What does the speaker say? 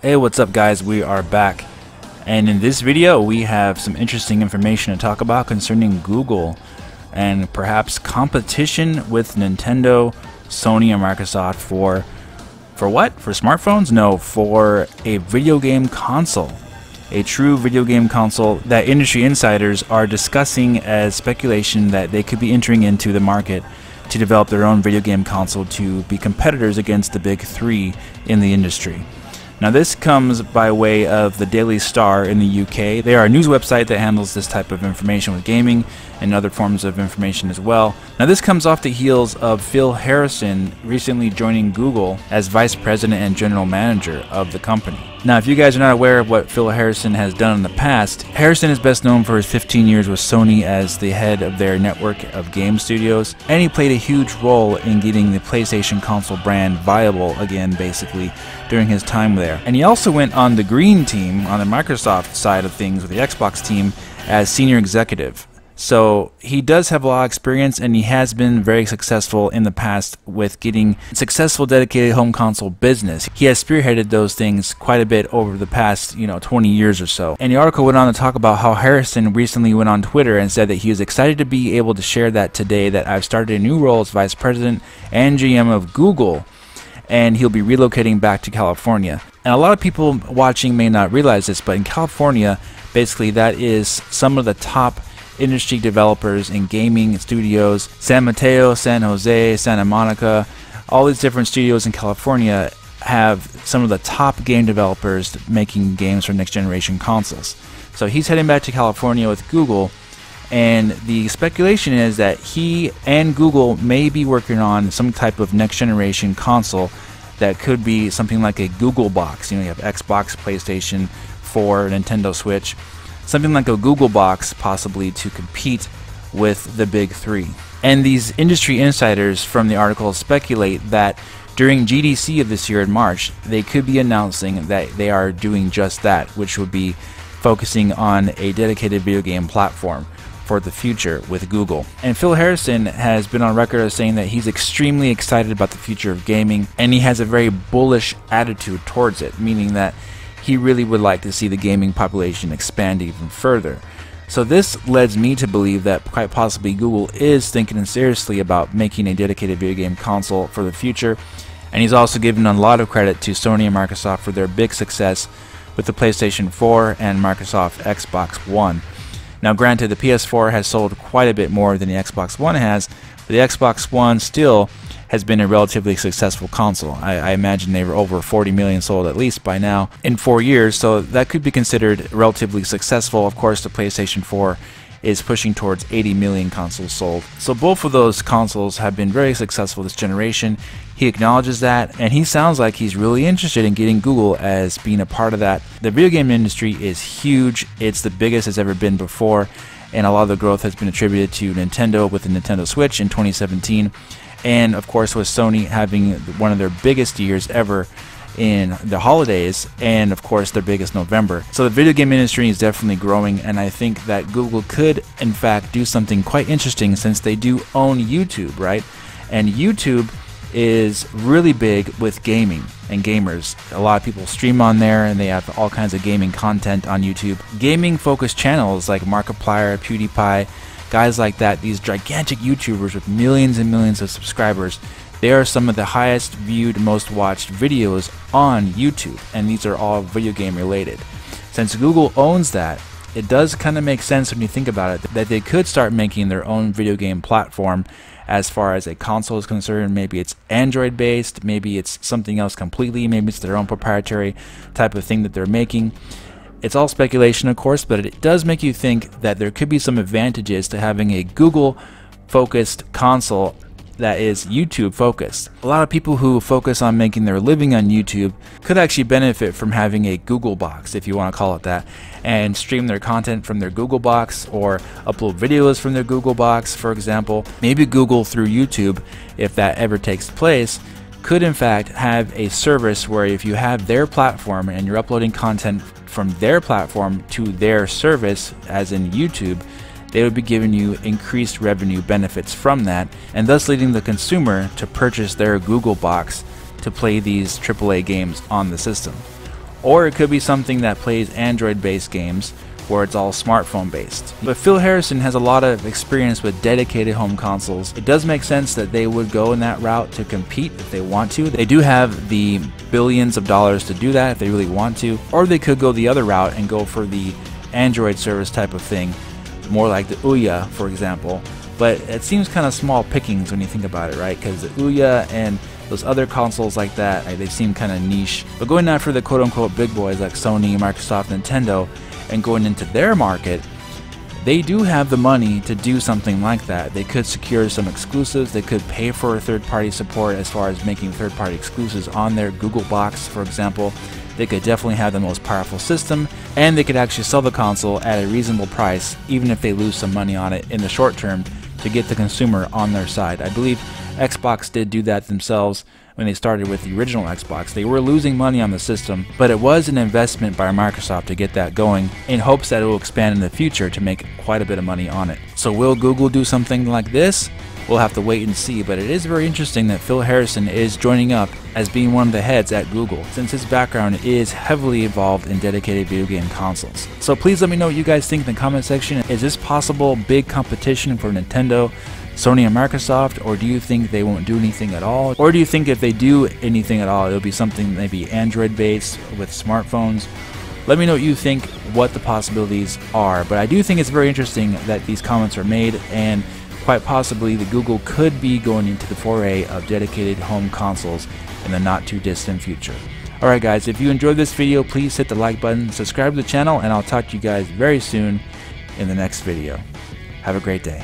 Hey, what's up guys, we are back, and in this video we have some interesting information to talk about concerning Google and perhaps competition with Nintendo, Sony, and Microsoft for what? For smartphones? No, for a video game console. A true video game console that industry insiders are discussing as speculation that they could be entering into the market to develop their own video game console to be competitors against the big three in the industry. Now this comes by way of the Daily Star in the UK. They are a news website that handles this type of information with gaming and other forms of information as well. Now this comes off the heels of Phil Harrison recently joining Google as Vice President and General Manager of the company. Now if you guys are not aware of what Phil Harrison has done in the past, Harrison is best known for his 15 years with Sony as the head of their network of game studios, and he played a huge role in getting the PlayStation console brand viable again basically during his time there. And he also went on the green team on the Microsoft side of things with the Xbox team as senior executive. So he does have a lot of experience, and he has been very successful in the past with getting successful dedicated home console business. He has spearheaded those things quite a bit over the past 20 years or so. And the article went on to talk about how Harrison recently went on Twitter and said that he was excited to be able to share that today, that I've started a new role as Vice President and GM of Google, and he'll be relocating back to California. And a lot of people watching may not realize this, but in California, basically that is some of the top industry developers in gaming studios. San Mateo, San Jose, Santa Monica, all these different studios in California have some of the top game developers making games for next generation consoles. So he's heading back to California with Google, and the speculation is that he and Google may be working on some type of next generation console that could be something like a Google box. You have Xbox, PlayStation 4, Nintendo Switch, something like a Google box possibly to compete with the big three. And these industry insiders from the article speculate that during GDC of this year in March, they could be announcing that they are doing just that, which would be focusing on a dedicated video game platform for the future with Google. And Phil Harrison has been on record as saying that he's extremely excited about the future of gaming, and he has a very bullish attitude towards it, meaning that he really would like to see the gaming population expand even further. So this leads me to believe that quite possibly Google is thinking seriously about making a dedicated video game console for the future. And he's also given a lot of credit to Sony and Microsoft for their big success with the PlayStation 4 and Microsoft Xbox One. Now granted, the PS4 has sold quite a bit more than the Xbox One has, but the Xbox One still has been a relatively successful console. I imagine they were over 40 million sold at least by now in 4 years, so that could be considered relatively successful. Of course, the PlayStation 4 is pushing towards 80 million consoles sold. So both of those consoles have been very successful this generation. He acknowledges that, and he sounds like he's really interested in getting Google as being a part of that. The video game industry is huge. It's the biggest it's ever been before, and a lot of the growth has been attributed to Nintendo with the Nintendo Switch in 2017. And of course with Sony having one of their biggest years ever in the holidays, and of course their biggest November. So the video game industry is definitely growing, and I think that Google could in fact do something quite interesting, since they do own YouTube, right? And YouTube is really big with gaming and gamers. A lot of people stream on there, and they have all kinds of gaming content on YouTube. Gaming focused channels like Markiplier, PewDiePie, guys like that, these gigantic YouTubers with millions and millions of subscribers, they are some of the highest viewed, most watched videos on YouTube, and these are all video game related. Since Google owns that, it does kind of make sense when you think about it that they could start making their own video game platform as far as a console is concerned. Maybe it's Android based, maybe it's something else completely, maybe it's their own proprietary type of thing that they're making. It's all speculation, of course, but it does make you think that there could be some advantages to having a Google-focused console that is YouTube-focused. A lot of people who focus on making their living on YouTube could actually benefit from having a Google box, if you want to call it that, and stream their content from their Google box, or upload videos from their Google box, for example. Maybe Google through YouTube, if that ever takes place, could in fact have a service where if you have their platform and you're uploading content from their platform to their service, as in YouTube, they would be giving you increased revenue benefits from that, and thus leading the consumer to purchase their Google box to play these AAA games on the system. or it could be something that plays Android-based games where it's all smartphone based. But Phil Harrison has a lot of experience with dedicated home consoles. It does make sense that they would go in that route to compete if they want to. They do have the billions of dollars to do that if they really want to, or they could go the other route and go for the Android service type of thing, more like the Ouya, for example. But it seems kind of small pickings when you think about it, right? Because the Ouya and those other consoles like that, they seem kind of niche. But going after the quote-unquote big boys like Sony, Microsoft, Nintendo, and going into their market, they do have the money to do something like that. They could secure some exclusives. They could pay for third-party support as far as making third-party exclusives on their Google box, for example. They could definitely have the most powerful system, and they could actually sell the console at a reasonable price, even if they lose some money on it in the short term, to get the consumer on their side. I believe Xbox did do that themselves when they started with the original Xbox. They were losing money on the system, but it was an investment by Microsoft to get that going in hopes that it will expand in the future to make quite a bit of money on it. So will Google do something like this? We'll have to wait and see, but it is very interesting that Phil Harrison is joining up as being one of the heads at Google, since his background is heavily involved in dedicated video game consoles. So please let me know what you guys think in the comment section. Is this possible big competition for Nintendo, Sony, and Microsoft, or do you think they won't do anything at all? Or do you think if they do anything at all, it'll be something maybe Android based with smartphones? Let me know what you think, what the possibilities are. But I do think it's very interesting that these comments are made, and quite possibly the Google could be going into the foray of dedicated home consoles in the not too distant future. Alright guys, if you enjoyed this video, please hit the like button, subscribe to the channel, and I'll talk to you guys very soon in the next video. Have a great day.